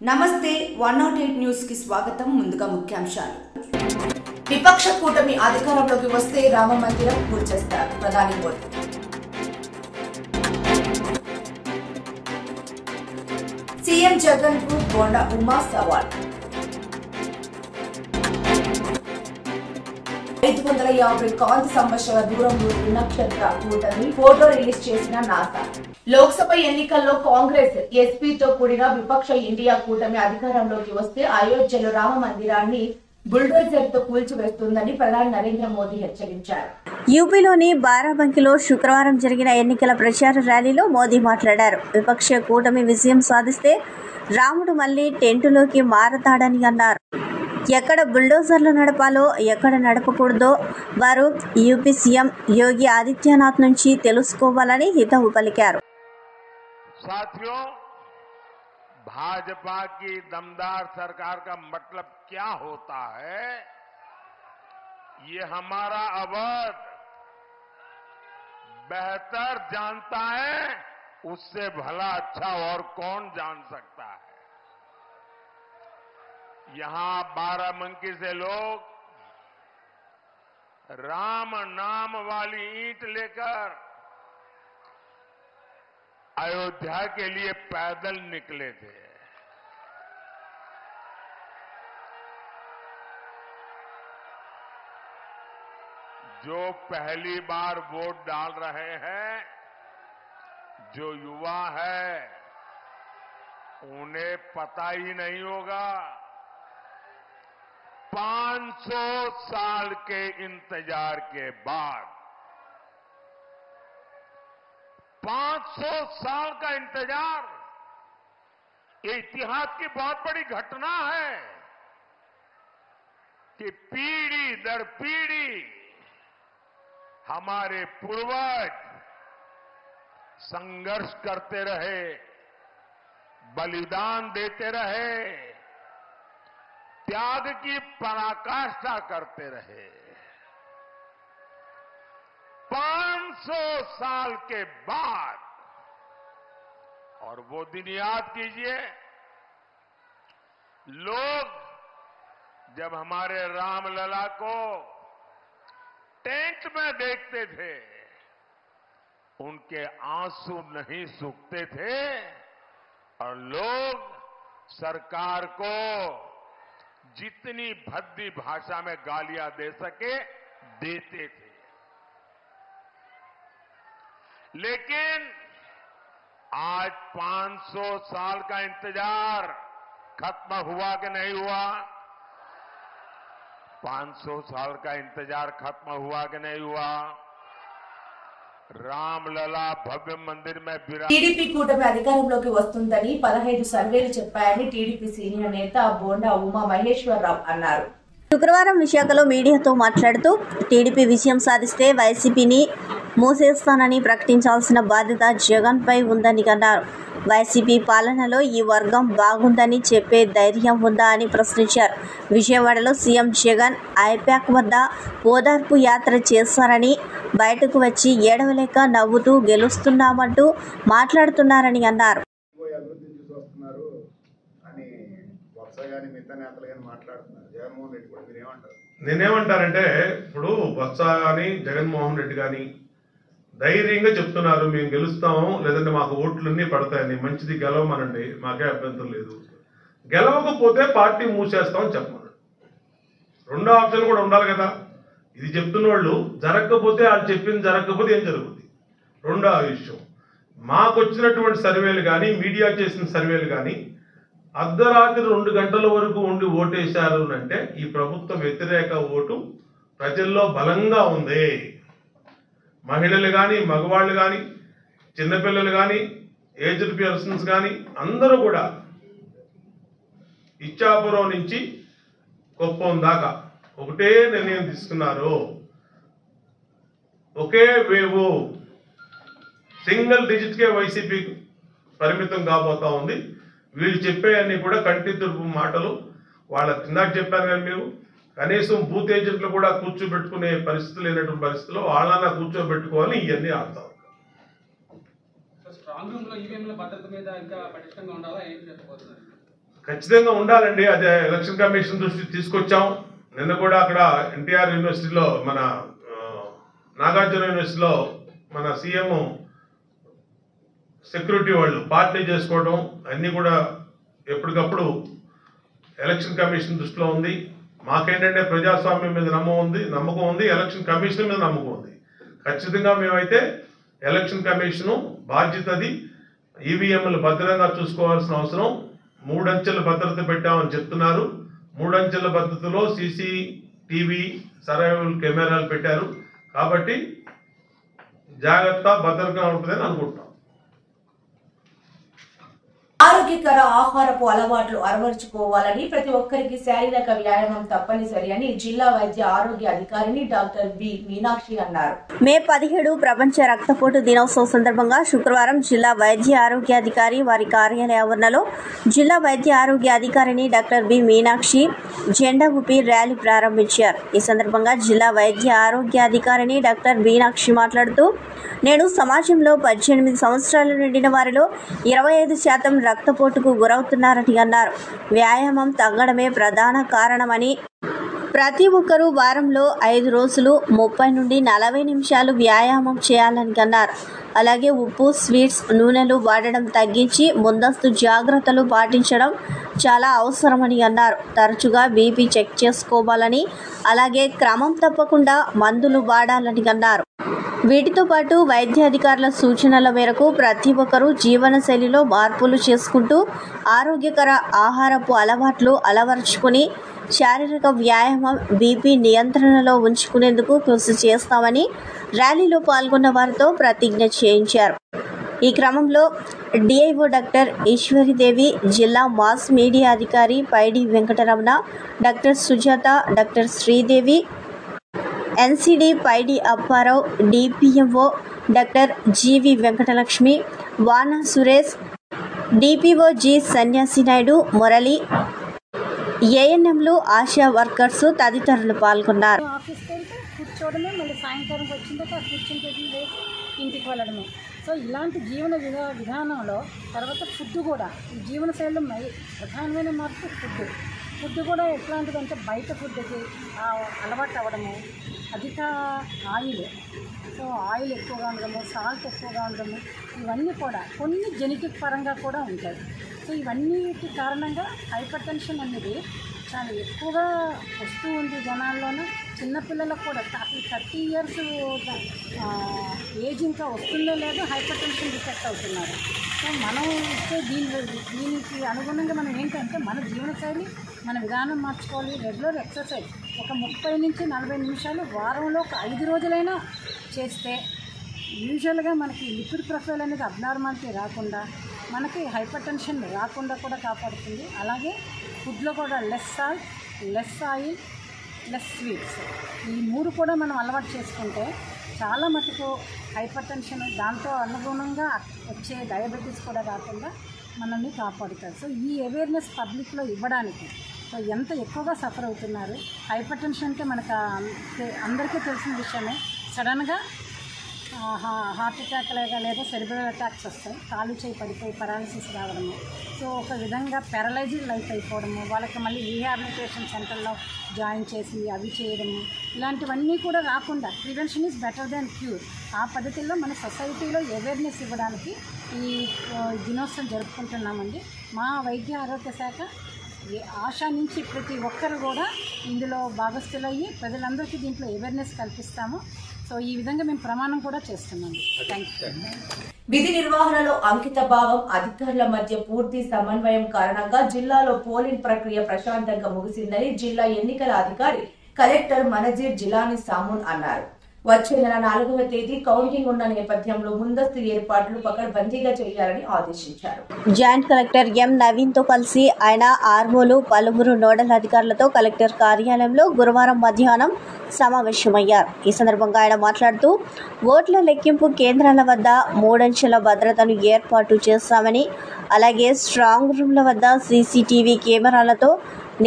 నమస్తే 108 న్యూస్ కి స్వాగతం. ముందుగా ముఖ్యాంశాలు. విపక్ష కూటమి అధికారంలోకి వస్తే రామ మందిరం కూల్చేస్తారు ప్రధాని మోదీ. సీఎం జగన్ కు బోండా ఉమా సవాల్. 550 కాంతి సంవత్సరాల దూరంలో నక్షత్ర కూటమి ఫోటో రిలీజ్ చేసిన నాసా. లోక్సభ ఎన్నికల్లో కాంగ్రెస్ ఎస్పీతో కూడిన విపక్ష ఇండియా కూటమి అధికారంలోకి వస్తే అయోధ్యలో రామ మందిరాన్ని బుల్డోజర్ తో కూల్చివేస్తుందని ప్రధాని నరేంద్ర మోదీ హెచ్చరించారు. యూపీలోని బారాబంకీలో శుక్రవారం జరిగిన ఎన్నికల ప్రచార ర్యాలీలో మోదీ మాట్లాడారు. విపక్ష కూటమి విజయం సాధిస్తే రాముడు మళ్లీ టెంటులోకి మారతాడని అన్నారు. ఎక్కడ బుల్డోజర్లు నడపాలో ఎక్కడ నడపకూడదో వారు యూపీ సీఎం యోగి ఆదిత్యనాథ్ నుంచి తెలుసుకోవాలని హితవు పలికారు. साथियों, भाजपा की दमदार सरकार का मतलब क्या होता है, ये हमारा अवध बेहतर जानता है. उससे भला अच्छा और कौन जान सकता है. यहां बाराबंकी से लोग राम नाम वाली ईंट लेकर अयोध्या के लिए पैदल निकले थे. जो पहली बार वोट डाल रहे हैं, जो युवा है, उन्हें पता ही नहीं होगा 500 साल के इंतजार के बाद 500 साल का इंतजार, ये इतिहास की बहुत बड़ी घटना है कि पीढ़ी दर पीढ़ी हमारे पूर्वज संघर्ष करते रहे, बलिदान देते रहे, त्याग की पराकाष्ठा करते रहे. 500 साल के बाद, और वो दिन याद कीजिए, लोग जब हमारे रामलला को टेंट में देखते थे, उनके आंसू नहीं सूखते थे और लोग सरकार को जितनी भद्दी भाषा में गालियां दे सके देते थे. लेकिन आज 500 साल का इंतजार खत्म हुआ कि नहीं हुआ? 500 साल का इंतजार खत्म हुआ कि नहीं हुआ? రామ్లలా భవ్య మందిర్ మే టీడీపీ కూటమి అధికారంలోకి వస్తుందని 15 సర్వేలు చెప్పాయని టీడీపీ సీనియర్ నేత బోండా ఉమా మహేశ్వరరావు అన్నారు. శుక్రవారం విశాఖలో మీడియాతో మాట్లాడుతూ టీడీపీ విజయం సాధిస్తే వైసీపీని మూసేస్తానని ప్రకటించాల్సిన బాధ్యత జగన్ పై ఉందని అన్నారు. వైసీపీ పాలనలో ఈ వర్గం బాగుందని చెప్పే ధైర్యం ఉందా అని ప్రశ్నించారు. విజయవాడలో సీఎం జగన్ ఐపాక్ వద్ద ఓదార్పు యాత్ర చేశారని, బయటకు వచ్చి ఏడవలేక నవ్వుతూ గెలుస్తున్నామంటూ మాట్లాడుతున్నారని అన్నారు. నేనేమంటారంటే, ఇప్పుడు బొత్స కానీ జగన్మోహన్ రెడ్డి కానీ ధైర్యంగా చెప్తున్నారు, మేము గెలుస్తాము, లేదంటే మాకు ఓట్లన్నీ పడతాయని. మంచిది, గెలవమనండి, మాకే అభ్యంతరం లేదు. గెలవకపోతే పార్టీ మూసేస్తామని చెప్పమనండి. రెండో ఆప్షన్ కూడా ఉండాలి కదా. ఇది చెప్తున్న వాళ్ళు జరగకపోతే, వాళ్ళు చెప్పింది జరగకపోతే ఏం జరుగుతుంది? రెండో విషయం, మాకు వచ్చినటువంటి సర్వేలు కానీ, మీడియా చేసిన సర్వేలు కానీ అర్ధరాత్రి 2 గంటల వరకు ఉండి ఓటేశారు అంటే ఈ ప్రభుత్వ వ్యతిరేక ఓటు ప్రజల్లో బలంగా ఉంది. మహిళలు కానీ, మగవాళ్ళు కానీ, చిన్నపిల్లలు కానీ, ఏజ్డ్ పర్సన్స్ కానీ అందరూ కూడా ఇచ్చాపురం నుంచి కుప్పం దాకా ఒకటే నిర్ణయం తీసుకున్నారు. ఒకే వేవు, సింగిల్ డిజిట్కే వైసీపీ పరిమితం కాబోతా ఉంది. వీళ్ళు చెప్పేవన్నీ కూడా కంటి తుడుపు మాటలు. వాళ్ళ ఇందాక చెప్పారు కానీ మేము కనీసం బూత్ ఏజెంట్లు కూడా కూర్చోబెట్టుకునే పరిస్థితి లేనటువంటి పరిస్థితుల్లో వాళ్ళన్నా కూర్చోబెట్టుకోవాలి. ఇవన్నీ ఆడతాం. స్ట్రాంగ్ రూమ్ లో ఈవీఎంల భద్రత మీద ఇంకా పటిష్టంగా ఉండాలా ఏం చెప్పబోతున్నారు? ఖచ్చితంగా ఉండాలండి. అదే ఎలక్షన్ కమిషన్ దృష్టికి తీసుకొచ్చాం. నిన్న కూడా అక్కడ ఎన్టీఆర్ యూనివర్సిటీలో మన నాగార్జున యూనివర్సిటీలో మన సీఎం సెక్యూరిటీ వాళ్ళు పార్టీ చేసుకోవడం అన్నీ కూడా ఎప్పటికప్పుడు ఎలక్షన్ కమిషన్ దృష్టిలో ఉంది. మాకేంటంటే ప్రజాస్వామ్యం మీద నమ్మకం ఉంది, ఎలక్షన్ కమిషన్ మీద నమ్మకం ఉంది. ఖచ్చితంగా మేమైతే ఎలక్షన్ కమిషను బాధ్యతది. ఈవీఎంలు భద్రంగా చూసుకోవాల్సిన అవసరం. 3 అంచెల భద్రత పెట్టామని చెప్తున్నారు. 3 అంచెల భద్రతలో CCTV సర్వైవల్ కెమెరాలు పెట్టారు. కాబట్టి జాగ్రత్త భద్రంగా ఉంటుందని అనుకుంటున్నాం. ఆరోగ్యకర ఆహారపు అలవాట్లు అలవర్చుకోవాలని ప్రతి ఒక్కరికి శారీరక వ్యాయామం తప్పనిసరి అని జిల్లా వైద్య ఆరోగ్య అధికారిని డాక్టర్ బి మీనాక్షి అన్నారు. మే 17 ప్రపంచ రక్తపోటు దినోత్సవం సందర్భంగా శుక్రవారం జిల్లా వైద్య ఆరోగ్య అధికారి వారి కార్యాలయ ఆవరణలో జిల్లా వైద్య ఆరోగ్య అధికారిని డాక్టర్ బి మీనాక్షి జెండా ఊపి ర్యాలీ ప్రారంభించారు. ఈ సందర్భంగా జిల్లా వైద్య ఆరోగ్య అధికారిని డాక్టర్ మీనాక్షి మాట్లాడుతూ, నేడు సమాజంలో 18 సంవత్సరాలు నిండిన వారిలో 25% రక్తపోటుకు గురవుతున్నారని అన్నారు. వ్యాయామం తగ్గడమే ప్రధాన కారణమని, ప్రతి ఒక్కరూ వారంలో 5 రోజులు 30 నుండి 40 నిమిషాలు వ్యాయామం చేయాలని అన్నారు. అలాగే ఉప్పు, స్వీట్స్, నూనెలు వాడడం తగ్గించి ముందస్తు జాగ్రత్తలు పాటించడం చాలా అవసరమని అన్నారు. తరచుగా బీపీ చెక్ చేసుకోవాలని, అలాగే క్రమం తప్పకుండా మందులు వాడాలని అన్నారు. వీటితో పాటు వైద్య అధికారుల సూచనల మేరకు ప్రతి ఒక్కరూ జీవనశైలిలో మార్పులు చేసుకుంటూ ఆరోగ్యకర ఆహారపు అలవాట్లు అలవరుచుకుని శారీరక వ్యాయామం, బీపీ నియంత్రణలో ఉంచుకునేందుకు కృషి చేస్తామని ర్యాలీలో పాల్గొన్న వారితో ప్రతిజ్ఞ చేయించారు. ఈ క్రమంలో డిఐఓ డాక్టర్ ఈశ్వరీదేవి, జిల్లా మాస్ మీడియా అధికారి Paidi Venkataramana, doctor Sujatha, doctor Sridevi, NCD Paidi Apparao, DPMO doctor GV Venkatalakshmi, Vana Suresh, DPO G సన్యాసి నాయుడు, మురళి, ఏఎన్ఎంలు, ఆశా వర్కర్స్ తదితరులు పాల్గొన్నారు. ఆఫీస్కి వెళ్తే కూర్చోవడమే, మళ్ళీ సాయంత్రం వచ్చిన తర్వాత కూర్చొని పెట్టి ఇంటికి వెళ్ళడమే. సో ఇలాంటి జీవన విధానంలో తర్వాత ఫుడ్ కూడా, ఈ జీవనశైలిలో ప్రధానమైన మార్పు ఫుడ్ కూడా ఎట్లాంటిదంటే బయట ఫుడ్కి అలవాటు అవ్వడము, అధిక ఆయిల్, సో ఆయిల్ ఎక్కువగా ఉండడము, సాల్ట్ ఎక్కువగా ఉండడము, ఇవన్నీ కూడా కొన్ని జెనెటిక్ పరంగా కూడా ఉంటాయి. సో ఇవన్నిటి కారణంగా హైపర్ టెన్షన్ అనేది చాలా ఎక్కువగా వస్తూ ఉంది జనాల్లోనూ. చిన్నపిల్లలకు కూడా అసలు 30 years ఏజ్ ఇంకా వస్తుందో లేదో హైపర్ టెన్షన్ డిటెక్ట్ అవుతున్నారు. సో మనం ఇచ్చే దీనికి అనుగుణంగా మనం ఏంటంటే మన జీవనశైలి, మన విధానం మార్చుకోవాలి. రెగ్యులర్ ఎక్సర్సైజ్ ఒక 30 నుంచి 40 నిమిషాలు వారంలో ఒక 5 రోజులైనా చేస్తే యూజువల్గా మనకి లిపిడ్ ప్రొఫైల్ అనేది అబ్నార్మాలిటీ రాకుండా, మనకి హైపర్ టెన్షన్ రాకుండా కూడా కాపాడుతుంది. అలాగే ఫుడ్లో కూడా less salt, less oil, less sweets, ఈ 3 కూడా మనం అలవాటు చేసుకుంటే చాలా మటుకు హైపర్ టెన్షన్, దాంతో అనుగుణంగా వచ్చే డయాబెటీస్ కూడా రాకుండా మనల్ని కాపాడుతారు. సో ఈ అవేర్నెస్ పబ్లిక్లో ఇవ్వడానికి, సో ఎంత ఎక్కువగా సఫర్ అవుతున్నారు. హైపర్ టెన్షన్ అంటే మనకు అందరికీ తెలిసిన విషయమే. సడన్గా హార్ట్ అటాక్ లేదా సెరిబ్రల్ అటాక్స్ వస్తాయి, కాలు చేయి పడిపోయి పెరాలసిస్ రావడము, సో ఒక విధంగా పారలైజ్డ్ లైఫ్ అయిపోవడము, వాళ్ళకి మళ్ళీ రీహాబిలిటేషన్ సెంటర్లో జాయిన్ చేసి అవి చేయడము, ఇలాంటివన్నీ కూడా రాకుండా prevention is better than cure. ఆ పద్ధతిలో మన సొసైటీలో అవేర్నెస్ ఇవ్వడానికి ఈ దినోత్సవం జరుపుకుంటున్నామండి. మా వైద్య ఆరోగ్య శాఖ ఆశా నుంచి ప్రతి ఒక్కరు కూడా ఇందులో భాగస్థులయ్యి ప్రజలందరికీ దీంట్లో అవేర్నెస్ కల్పిస్తాము. సో ఈ విధంగా మేము ప్రమాణం కూడా చేస్తున్నాము. Thank you. విధి నిర్వహణలో అంకిత భావం, అధికారుల మధ్య పూర్తి సమన్వయం కారణంగా జిల్లాలో పోలింగ్ ప్రక్రియ ప్రశాంతంగా ముగిసిందని జిల్లా ఎన్నికల అధికారి కలెక్టర్ మనజీర్ జిలానీ సామూన్ అన్నారు. వచ్చే నెల 4వ తేదీ కౌంటింగ్ ఉన్న నేపథ్యంలో ముందస్తు ఏర్పాట్లు పకడ్బందీగా చేయాలని ఆదేశించారు. జాయింట్ కలెక్టర్ ఎం నవీన్ తో కలిసి ఆయన ఆర్ఓలు, పలువురు నోడల్ అధికారులతో కలెక్టర్ కార్యాలయంలో గురువారం మధ్యాహ్నం సమావేశమయ్యారు. ఈ సందర్భంగా ఆయన మాట్లాడుతూ, ఓట్ల లెక్కింపు కేంద్రాల వద్ద 3 అంచెల భద్రతను ఏర్పాటు చేశామని, అలాగే స్ట్రాంగ్ రూమ్ల వద్ద సీసీటీవీ కెమెరాలతో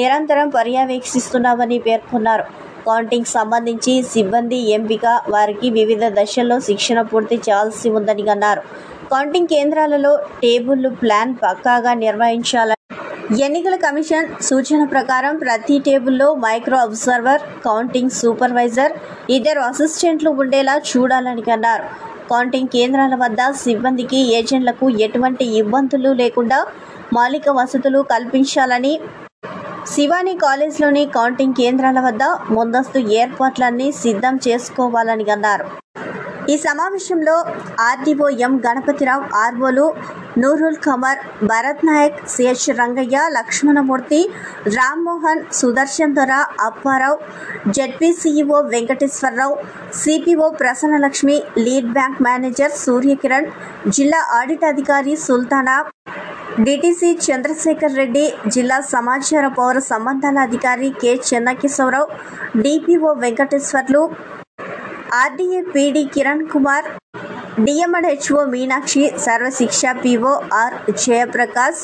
నిరంతరం పర్యవేక్షిస్తున్నామని పేర్కొన్నారు. కౌంటింగ్ సంబంధించి సిబ్బంది ఎంపిక, వారికి వివిధ దశల్లో శిక్షణ పూర్తి చేయాల్సి ఉందని అన్నారు. కౌంటింగ్ కేంద్రాలలో టేబుళ్లు ప్లాన్ పక్కాగా నిర్వహించాలని, ఎన్నికల కమిషన్ సూచన ప్రకారం ప్రతి టేబుల్లో మైక్రో అబ్జర్వర్, కౌంటింగ్ సూపర్వైజర్, 2 అసిస్టెంట్లు ఉండేలా చూడాలని అన్నారు. కౌంటింగ్ కేంద్రాల వద్ద సిబ్బందికి, ఏజెంట్లకు ఎటువంటి ఇబ్బందులు లేకుండా మౌలిక వసతులు కల్పించాలని, శివాని కాలేజ్లోని కౌంటింగ్ కేంద్రాల వద్ద ముందస్తు ఏర్పాట్లన్నీ సిద్ధం చేసుకోవాలని అన్నారు. ఈ సమావేశంలో ఆర్డీఓ ఎం గణపతిరావు, ఆర్ఓలు Noorul Khamar, Bharat Nayak, CH Rangaiah, Lakshmanamurthy, Rammohan, Sudarshan Dora, Apparao, ZP CEO Venkateswararao, CPO Prasannalakshmi, lead bank manager Suryakiran, జిల్లా ఆడిట్ అధికారి సుల్తానా, డిటిసి చంద్రశేఖర్ రెడ్డి, జిల్లా సమాచార పౌర సంబంధాల అధికారి K Chennakesavarao, DPO Venkateswarlu, RDA PD Kiran Kumar, DMHO Meenakshi, Sarva Shiksha PO R Jayaprakash,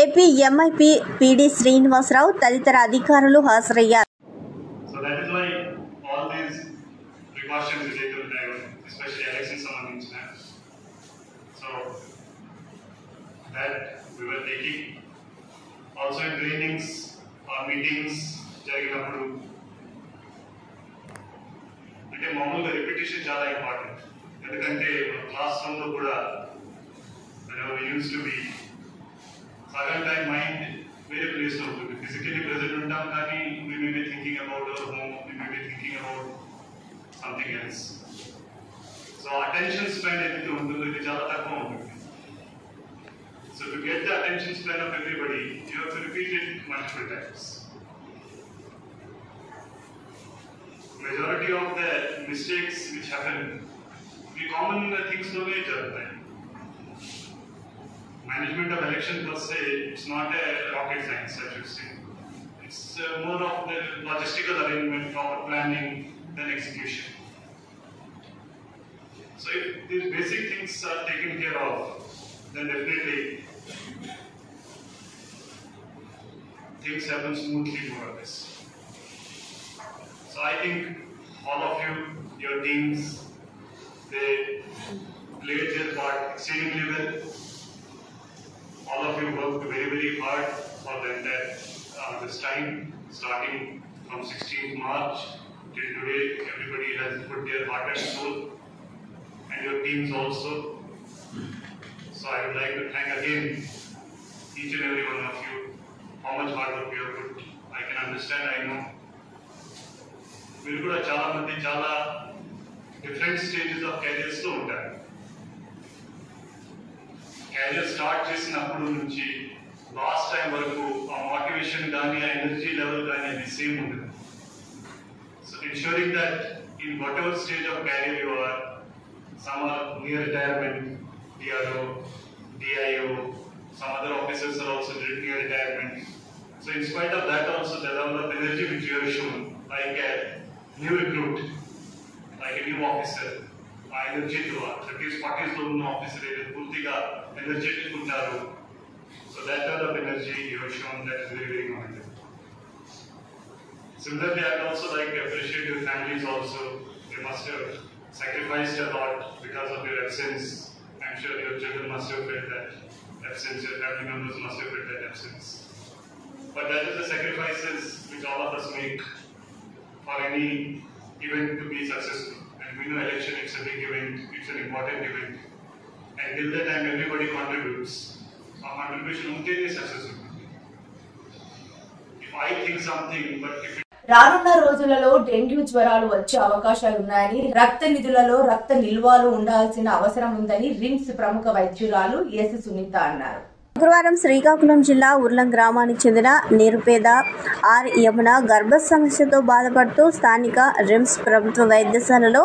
AP MIP PD Srinivasarao తదితర అధికారులు హాజరయ్యారు. అంటే మామూలుగా రిపిటేషన్ చాలా ఇంపార్టెంట్. ఎందుకంటే క్లాస్ రూమ్లో కూడా యూస్ టు బి సగం టైం మైండ్ వేరే ప్లేస్లో ఉంటుంది. ఫిజికలీ ప్రెజెంట్ ఉంటాం కానీ we may be thinking about our home, we may be thinking about something else. So attention spend ఏదైతే ఉంటుందో ఇది చాలా తక్కువ ఉంటుంది. So to get the attention spend of everybody you have to repeat it multiple times. Majority of the mistakes which happen, the common things to be done. Management of election per se, it's not a rocket science, I should say. It's more of the logistical arrangement, proper planning, than execution. So if these basic things are taken care of, then definitely things happen smoothly more or less. So I think all of you, your teams, they played their part exceedingly well. All of you worked very, very hard for the entire this time, starting from 16th March till today. Everybody has put their heart and soul, and your teams also. So I would like to thank again each and every one of you how much hard work you have put. I can understand, I know. మీరు కూడా చాలా మంది చాలా different stages of careers లో ఉంటారు. Career start చేసినప్పుడు నుంచి last time వరకు ఆ మోటివేషన్ కానీ ఆ ఎనర్జీ లెవెల్ కానీ అది సేమ్ ఉంటుంది. So ensuring that in whatever stage of career you are, some are near retirement, DRO, DIO, some other officers are also near retirement. So in spite of that also the level of energy which you have shown, like a new recruit, like a new officer, energy to 30-40 లో ఉన్న officer ఏదైతే పూర్తిగా energetic ఉంటారు. So that kind of energy you have shown, that is very, very commendable. Similarly, I would also like to appreciate your families also. They must have sacrificed a lot because of your absence. I'm sure your children must have felt that absence, your family members must have felt that absence. But that is the sacrifices which all of us make for any event to be successful. And we know election, it's a big event, it's an important event. And till that time everybody contributes. Our contribution until is successful. If I think something, but if రానున్న రోజులలో dengue జ్వరాలు వచ్చే అవకాశాలు ఉన్నాయని, రక్త నిధులలో రక్త నిల్వలు ఉండాల్సిన అవసరం ఉందని రిమ్స్ ప్రముఖ వైద్యురాలు ఎస్ సునీత అన్నారు. శుక్రవారం శ్రీకాకుళం జిల్లా ఉర్లం గ్రామానికి చెందిన నిరుపేద ఆర్ యమున గర్భ సమస్యతో బాధపడుతూ స్థానిక రిమ్స్ ప్రభుత్వ వైద్యశాలలో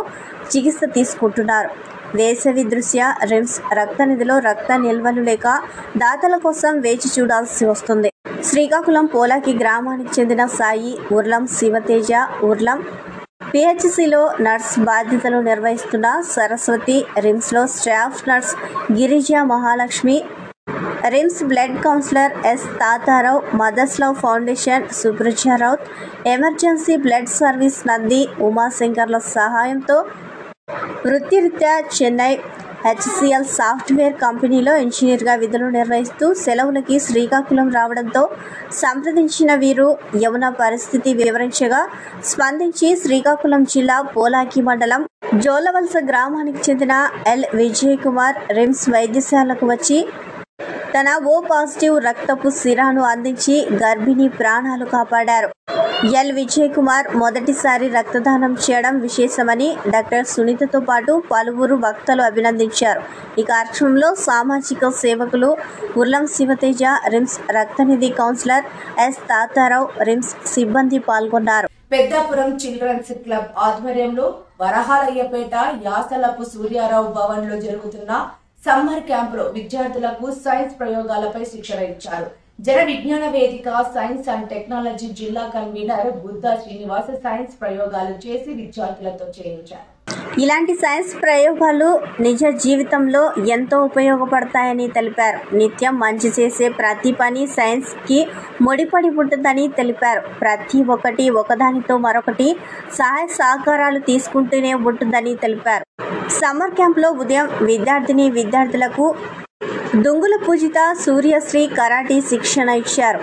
చికిత్స తీసుకుంటున్నారు. వేసవి దృష్ట్యా రిమ్స్ రక్త నిధిలో రక్త నిల్వలు లేక దాతల కోసం వేచి చూడాల్సి వస్తుంది. శ్రీకాకుళం పోలాకి గ్రామానికి చెందిన సాయి, ఉర్లం శివతేజ, ఉర్లం పిహెచ్సిలో నర్స్ బాధ్యతలు నిర్వహిస్తున్న సరస్వతి, రిమ్స్లో staff nurse Girija Mahalakshmi, RIMS blood counsellor S Tatarao, mothers love foundation Subrajarao, emergency blood service Nandi ఉమాశంకర్ల సహాయంతో వృత్తిరీత్యా చెన్నై, హెచ్సిఎల్ సాఫ్ట్వేర్ కంపెనీలో ఇంజనీర్గా విధులు నిర్వహిస్తూ సెలవులకి శ్రీకాకుళం రావడంతో సంప్రదించిన వీరు యమున పరిస్థితి వివరించగా స్పందించి శ్రీకాకుళం జిల్లా పోలాకి మండలం జోలవలస గ్రామానికి చెందిన ఎల్ విజయ్ కుమార్ రిమ్స్ వైద్యశాలకు వచ్చి తన ఓ పాజిటివ్ రక్తపు సిరాను అందించి గర్భిణీ ప్రాణాలు కాపాడారు. ఎల్ విజయ్ కుమార్ మొదటిసారి రక్తదానం చేయడం విశేషమని డాక్టర్ సునీతతో పాటు పలువురు వక్తలు అభినందించారు. ఈ కార్యక్రమంలో సామాజిక సేవకులు ఉర్లం శివతేజ, రిమ్స్ రక్తనిధి కౌన్సిలర్ ఎస్ తాతారావు, రిమ్స్ సిబ్బంది పాల్గొన్నారు. పెద్దాపురం చిల్డ్రన్స్ క్లబ్ ఆధ్వర్యంలో వరహాలయ్యపేట యాసలపు సూర్యారావు భవన్ లో జరుగుతున్న సమ్మర్ క్యాంపులో విద్యార్థులకు సైన్స్ ప్రయోగాలపై శిక్షణ ఇచ్చారు. జన విజ్ఞాన వేదిక సైన్స్ అండ్ టెక్నాలజీ జిల్లా కన్వీనర్ బుద్ధా శ్రీనివాస్ సైన్స్ ప్రయోగాలు చేసి విద్యార్థులతో చేయించారు. ఇలాంటి సైన్స్ ప్రయోగాలు నిజ జీవితంలో ఎంతో ఉపయోగపడతాయని తెలిపారు. నిత్యం మంచి చేసే ప్రతి పని సైన్స్ కి ముడిపడి ఉంటుందని తెలిపారు. ప్రతి ఒక్కటి ఒకదానితో మరొకటి సహాయ సహకారాలు తీసుకుంటూనే ఉంటుందని తెలిపారు. సమ్మర్ క్యాంప్లో ఉదయం విద్యార్థులకు దుంగుల పూజిత సూర్యశ్రీ కరాటీ శిక్షణ ఇచ్చారు.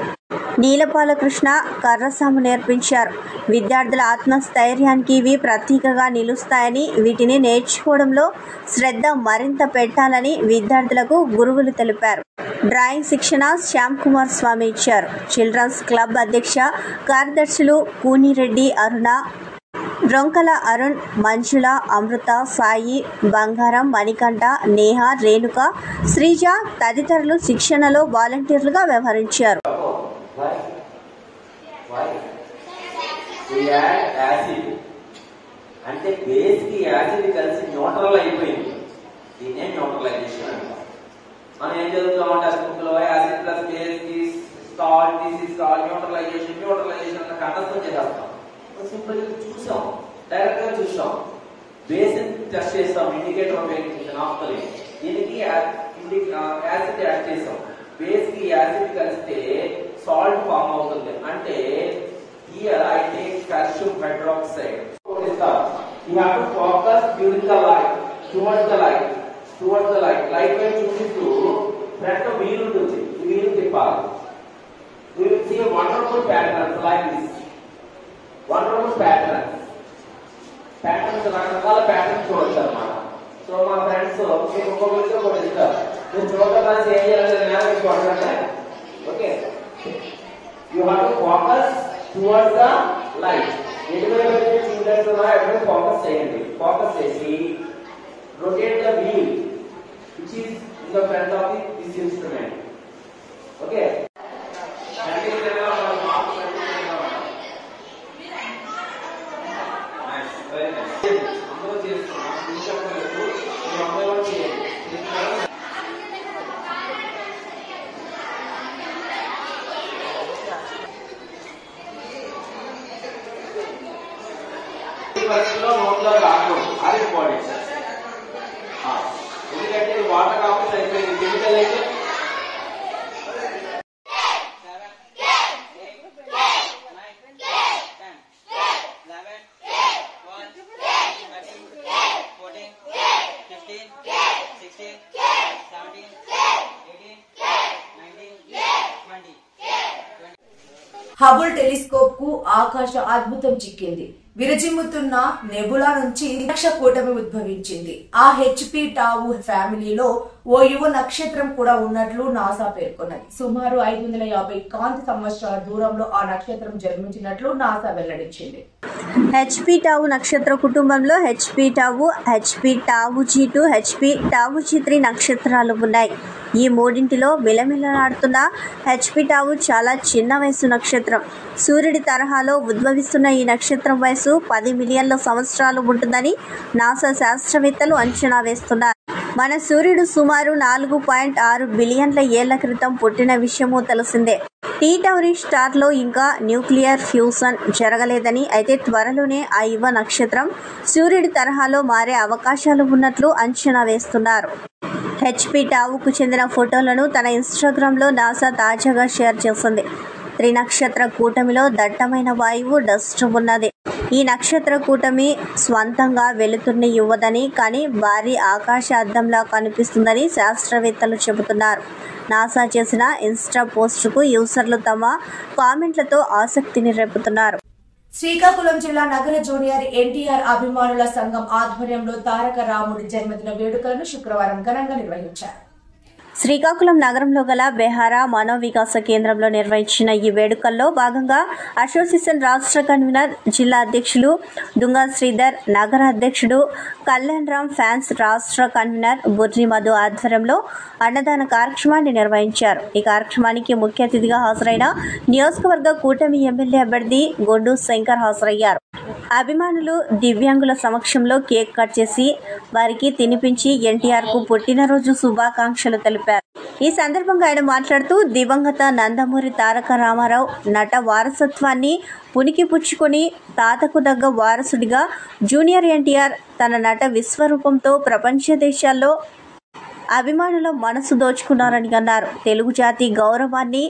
నీలపాల కృష్ణ కర్రసాము నేర్పించారు. విద్యార్థుల ఆత్మస్థైర్యానికి ఇవి ప్రతీకగా నిలుస్తాయని, వీటిని నేర్చుకోవడంలో శ్రద్ధ మరింత పెట్టాలని విద్యార్థులకు గురువులు తెలిపారు. డ్రాయింగ్ శిక్షణ శ్యామ్ కుమార్ స్వామి ఇచ్చారు. చిల్డ్రన్స్ క్లబ్ అధ్యక్ష కార్యదర్శులు కూనిరెడ్డి అరుణ, రొంకల అరుణ్, మంజుల, అమృత, సాయి, బంగారం, మణికంఠ, నేహ, రేణుక, శ్రీజ తదితరులు శిక్షణలో వాలంటీర్లుగా వ్యవహరించారు. అంటే బేస్ కి యాసిడ్ కలిసి న్యూట్రల్ అయిపోయింది. దీన్నే న్యూట్రలైజేషన్ అంటాం. మనం ఏం చదువుతామంటే బుక్ లో యాసిడ్ ప్లస్ బేస్ కి సాల్ట్ న్యూట్రలైజేషన్ అన్న కంఠస్థం చేస్తాం. సింపుల్ చూసాం, డైరెక్ట్ గా చూసాం. బేస్ టెస్ట్ చేస్తాం, ఇండికేటర్ ఉపయోగించాం ఆఫ్టర్. దీనికి యాసిడ్ యాడ్ చేస్తాం. బేస్ కి యాసిడ్ కలిస్తే సాల్ట్ ఫామ్ అవుతుంది. అంటే here I take calcium hydroxide. You have to focus during the light, towards the light. Light వైపు చూపిస్తూ ఫ్రంట్ వీల్ ఉంటుంది, వీల్ తిప్పాలి. You will see a wonderful patterns like this. Wonderful patterns రకరకాల patterns చూడొచ్చు అన్నమాట. So మా friends మీకు ఒక్కొక్కరితో కూడా ఇస్తారు. మీరు చూడడానికి ఏం చేయాలంటే చూడాలంటే okay, you have to focus towards the light. ఎటువైపు చూడేస్తున్నా ఎప్పుడు ఫోకస్ చేయండి. ఫోకస్ చేసి rotate the wheel which is in the front of this instrument. Okay, అందరూ చేస్తున్నాం. అందరూ చేయండి. నోట్లో రాకూడదు, అది ఇంపార్టెంట్. ఎందుకంటే వాటర్ కాకుండా అయిపోయింది. కెమికల్ అయితే హబుల్ టెలిస్కోప్ కు ఆకాశ అద్భుతం చిక్కింది. విరజిమ్ముతున్న నెబులా నుంచి నక్ష కూటమి ఉద్భవించింది. ఆ హెచ్పి టావు ఫ్యామిలీలో ఓ యువ నక్షత్రం కూడా ఉన్నట్లు నాసా పేర్కొన్నది. సుమారు 550 కాంతి సంవత్సరాల దూరంలో ఆ నక్షత్రం జన్మించినట్లు నాసా వెల్లడించింది. హెచ్పి టావు నక్షత్ర కుటుంబంలో HP tau, HP tau G2, HP tau G3 నక్షత్రాలు ఉన్నాయి. ఈ మూడింటిలో మిలమిలలాడుతున్న హెచ్పి టావు చాలా చిన్న వయసు నక్షత్రం. సూర్యుడి తరహాలో ఉద్భవిస్తున్న ఈ నక్షత్రం వయసు 10 మిలియన్ల సంవత్సరాలు ఉంటుందని నాసా శాస్త్రవేత్తలు అంచనా వేస్తున్నారు. మన సూర్యుడు సుమారు 4.6 బిలియన్ల ఏళ్ల క్రితం పుట్టిన విషయము తెలిసిందే. టీ టౌరీ స్టార్ లో ఇంకా న్యూక్లియర్ ఫ్యూజన్ జరగలేదని, అయితే త్వరలోనే ఆ యువ నక్షత్రం సూర్యుడి తరహాలో మారే అవకాశాలు ఉన్నట్లు అంచనా వేస్తున్నారు. హెచ్పి టావుకు చెందిన ఫోటోలను తన ఇన్స్టాగ్రామ్లో నాసా తాజాగా షేర్ చేసింది. త్రినక్షత్ర కూటమిలో దట్టమైన వాయువు డస్ట్ ఉన్నది. ఈ నక్షత్ర కూటమి స్వంతంగా వెలుతురుని ఇవ్వదని, కానీ భారీ ఆకాశ అద్దంలా కనిపిస్తుందని శాస్త్రవేత్తలు చెబుతున్నారు. నాసా చేసిన ఇన్స్టా పోస్టుకు యూజర్లు తమ కామెంట్లతో ఆసక్తిని రేపుతున్నారు. శ్రీకాకుళం జిల్లా నగర జూనియర్ ఎన్టీఆర్ అభిమానుల సంఘం ఆధ్వర్యంలో తారక రాముడి జన్మదిన వేడుకలను శుక్రవారం ఘనంగా నిర్వహించారు. శ్రీకాకుళం నగరంలో గల బెహారా మనోవికాస కేంద్రంలో నిర్వహించిన ఈ వేడుకల్లో భాగంగా అసోసియేషన్ రాష్ట్ర కన్వీనర్, జిల్లా అధ్యక్షులు దుంగా శ్రీధర్, నగర అధ్యక్షుడు కళ్యాణ్ రామ్, ఫ్యాన్స్ రాష్ట్ర కన్వీనర్ బుర్రి మధు ఆధ్వర్యంలో అన్నదాన కార్యక్రమాన్ని నిర్వహించారు. ఈ కార్యక్రమానికి ముఖ్య అతిథిగా హాజరైన నియోజకవర్గ కూటమి ఎమ్మెల్యే అభ్యర్థి గొండు శంకర్ హాజరయ్యారు. అభిమానులు, దివ్యాంగుల సమక్షంలో కేక్ కట్ చేసి వారికి తినిపించి ఎన్టీఆర్ కు పుట్టినరోజు శుభాకాంక్షలు తెలిపారు. ఈ సందర్భంగా ఆయన మాట్లాడుతూ దివంగత నందమూరి తారక రామారావు నట వారసత్వాన్ని పుణికిపుచ్చుకొని తాతకు దగ్గ వారసుడిగా జూనియర్ ఎన్టీఆర్ తన నట విశ్వరూపంతో ప్రపంచ దేశాల్లో అభిమానుల మనసు దోచుకున్నారని అన్నారు. తెలుగు జాతి గౌరవాన్ని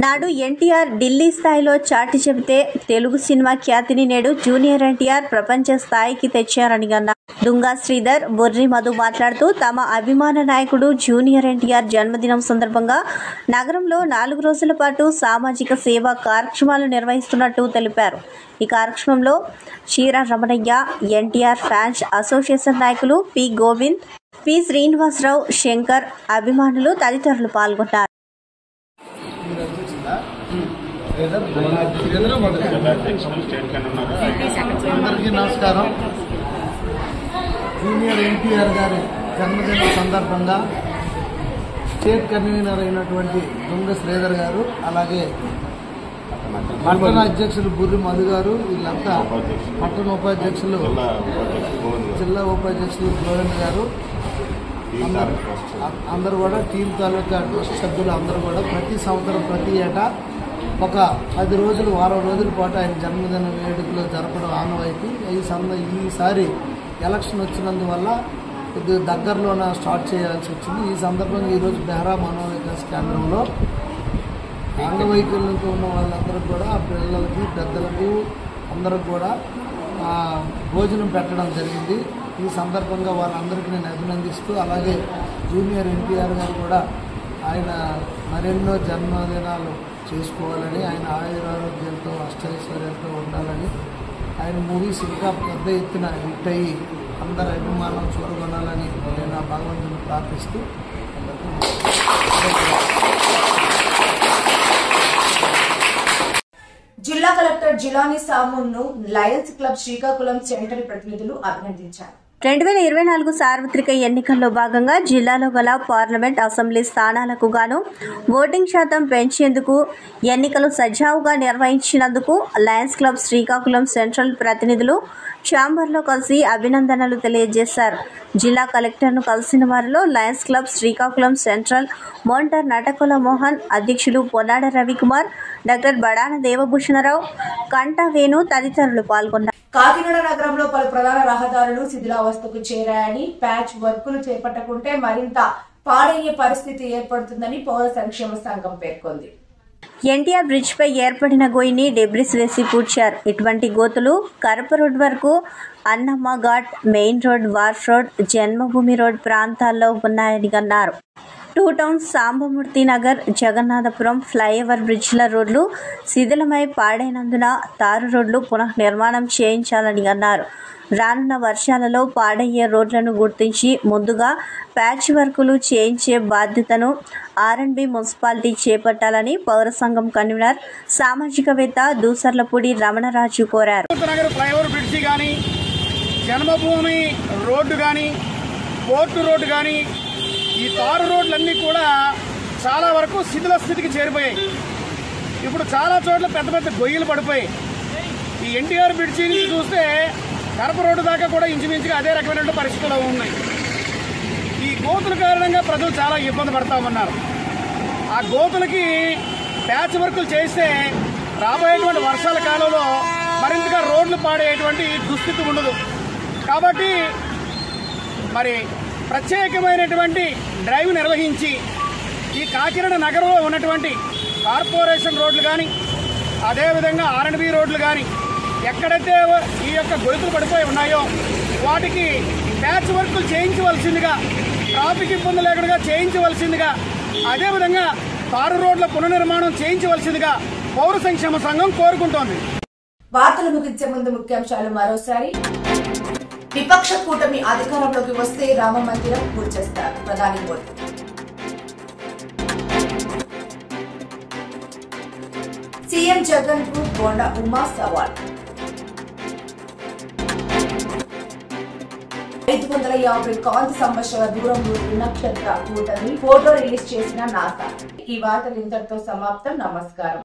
నాడు ఎన్టీఆర్ ఢిల్లీ స్థాయిలో చాటి చెబితే తెలుగు సినిమా ఖ్యాతిని నేడు జూనియర్ ఎన్టీఆర్ ప్రపంచ స్థాయికి తెచ్చారని అన్నారు. దుంగా శ్రీధర్, బుర్రి మధు మాట్లాడుతూ తమ అభిమాన నాయకుడు జూనియర్ ఎన్టీఆర్ జన్మదినం సందర్భంగా నగరంలో 4 రోజుల పాటు సామాజిక సేవా కార్యక్రమాలు నిర్వహిస్తున్నట్టు తెలిపారు. ఈ కార్యక్రమంలో చీర రమణయ్య, ఎన్టీఆర్ ఫ్యాన్స్ అసోసియేషన్ నాయకులు పి గోవింద్, పి శ్రీనివాసరావు, శంకర్, అభిమానులు తదితరులు పాల్గొన్నారు. అందరికీ నమస్కారం. జూనియర్ ఎన్టీఆర్ గారి జన్మదిన సందర్భంగా స్టేట్ కన్వీనర్ అయినటువంటి దుంగ శ్రీధర్ గారు, అలాగే పట్టణ అధ్యక్షులు బుర్రి మధు గారు, వీళ్ళంతా పట్టణ ఉపాధ్యక్షులు, జిల్లా ఉపాధ్యక్షులు గోవింద్ గారు, అందరూ కూడా టీం తాలూకా ట్రస్ట్ సభ్యులు అందరూ కూడా ప్రతి సంవత్సరం ప్రతి ఏటా ఒక 10 రోజులు, వారం రోజుల పాటు ఆయన జన్మదిన వేడుకలు జరపడం ఆనవాయితీ. ఈసారి ఎలక్షన్ వచ్చినందువల్ల కొద్దిగా దగ్గరలోనే స్టార్ట్ చేయాల్సి వచ్చింది. ఈ సందర్భంగా ఈరోజు బెహరా మనోవికాస్ కేంద్రంలో అంగవైకల్యంతో ఉన్న వాళ్ళందరూ కూడా, పిల్లలకి పెద్దలకు అందరికి కూడా భోజనం పెట్టడం జరిగింది. ఈ సందర్భంగా వాళ్ళందరికీ నేను అభినందిస్తూ, అలాగే జూనియర్ ఎన్టీఆర్ గారు కూడా ఆయన మరెన్నో జన్మదినాలు చేసుకోవాలని, ఆయన ఆయురారోగ్యంతో అష్టైశ్వర్యంతో ఉండాలని, ఆయన మూవీస్ ఇంకా పెద్ద ఎత్తున హిట్ అయ్యి అందరి అభిమానం చూరగొనాలని నేను ఆ భగవంతుని ప్రార్థిస్తూ జిల్లా కలెక్టర్ జిలానీ సామును లయన్స్ క్లబ్ శ్రీకాకుళం సెంటర్ ప్రతినిధులు అభినందించారు. 2024 సార్వత్రిక ఎన్నికల్లో భాగంగా జిల్లాలో గల పార్లమెంట్, అసెంబ్లీ స్థానాలకు గాను ఓటింగ్ శాతం పెంచేందుకు ఎన్నికలు సజావుగా నిర్వహించినందుకు లయన్స్ క్లబ్ శ్రీకాకుళం సెంట్రల్ ప్రతినిధులు ఛాంబర్లో కలిసి అభినందనలు తెలియజేశారు. జిల్లా కలెక్టర్ను కలిసిన వారిలో లయన్స్ క్లబ్ శ్రీకాకుళం సెంట్రల్ మోంటర్ నటకుల మోహన్, అధ్యక్షులు పొన్నాడ రవికుమార్, డాక్టర్ బడాన దేవభూషణరావు, కంటా వేణు తదితరులు పాల్గొన్నారు. కాకినాడ నగరంలో పలు ప్రధాన రహదారులు శిథిలావస్థకు చేరాయని, ప్యాచ్ వర్కులు చేపట్టకుంటే మరింత పాడయ్యే పరిస్థితి ఏర్పడుతుందని పౌర సంక్షేమ సంఘం పేర్కొంది. ఎన్టీఆర్ బ్రిడ్జ్ పై ఏర్పడిన గోయిని డెబ్రిస్ వేసి పూడ్చారు. ఇటువంటి గోతులు కరప రోడ్ వరకు, Annamma ghat, main road, wharf road, Janmabhoomi road ప్రాంతాల్లో ఉన్నాయని అన్నారు. 2 టౌన్స్, సాంబమూర్తి నగర్, జగన్నాథపురం ఫ్లైఓవర్ బ్రిడ్జ్ల రోడ్లు శిథిలమై పాడైనందున తారు రోడ్లు పునఃనిర్మాణం చేయించాలని అన్నారు. రానున్న వర్షాలలో పాడయ్యే రోడ్లను గుర్తించి ముందుగా ప్యాచ్ వర్కులు చేయించే బాధ్యతను ఆర్ఎండ్బి మున్సిపాలిటీ చేపట్టాలని పౌర సంఘం కన్వీనర్, సామాజికవేత్త దూసర్లపూడి రమణరాజు కోరారు. ఫ్లైఓవర్ బ్రిడ్జి కానీ, జన్మభూమి రోడ్డు కానీ, పోర్టు రోడ్డు కానీ, ఈ తారు రోడ్లన్నీ కూడా చాలా వరకు శిథిల స్థితికి చేరిపోయాయి. ఇప్పుడు చాలా చోట్ల పెద్ద పెద్ద గొయ్యలు పడిపోయాయి. ఈ ఎన్టీఆర్ బ్రిడ్జి నుంచి చూస్తే కరప రోడ్డు దాకా కూడా ఇంచుమించుగా అదే రకమైన పరిస్థితులు ఉన్నాయి. ఈ గోతుల కారణంగా ప్రజలు చాలా ఇబ్బంది పడతా ఉన్నారు. ఆ గోతులకి ప్యాచ్ వర్కులు చేస్తే రాబోయేటువంటి వర్షాల కాలంలో మరింతగా రోడ్లు పాడేటువంటి దుస్థితి ఉండదు. కాబట్టి మరి ప్రత్యేకమైనటువంటి డ్రైవ్ నిర్వహించి ఈ కాకినాడ నగరంలో ఉన్నటువంటి కార్పొరేషన్ రోడ్లు కానీ, అదేవిధంగా ఆర్ఎండ్బి రోడ్లు కానీ, ఎక్కడైతే ఈ యొక్క గొలుసులు పడిపోయి ఉన్నాయో వాటికి ప్యాచ్ వర్కులు చేయించవలసిందిగా, ట్రాఫిక్ ఇబ్బంది లేకుండా చేయించవలసిందిగా, అదేవిధంగా తారు రోడ్ల పునర్నిర్మాణం చేయించవలసిందిగా పౌర సంక్షేమ సంఘం కోరుకుంటోంది. వార్తలు ముగించే ముందు ముఖ్యాంశాలు మరోసారి. విపక్ష కూటమి అధికారంలోకి వస్తే రామ మందిరం పూర్తి చేస్తారు ప్రధాని మోదీ. సీఎం జగన్ కు బోండా ఉమా సవాల్. 550 కాంతి సంవత్సరాల దూరంలో నక్షత్ర కూటమి ఫోటో రిలీజ్ చేసిన నాసా. ఈ వార్తలు ఇంతటితో సమాప్తం. నమస్కారం.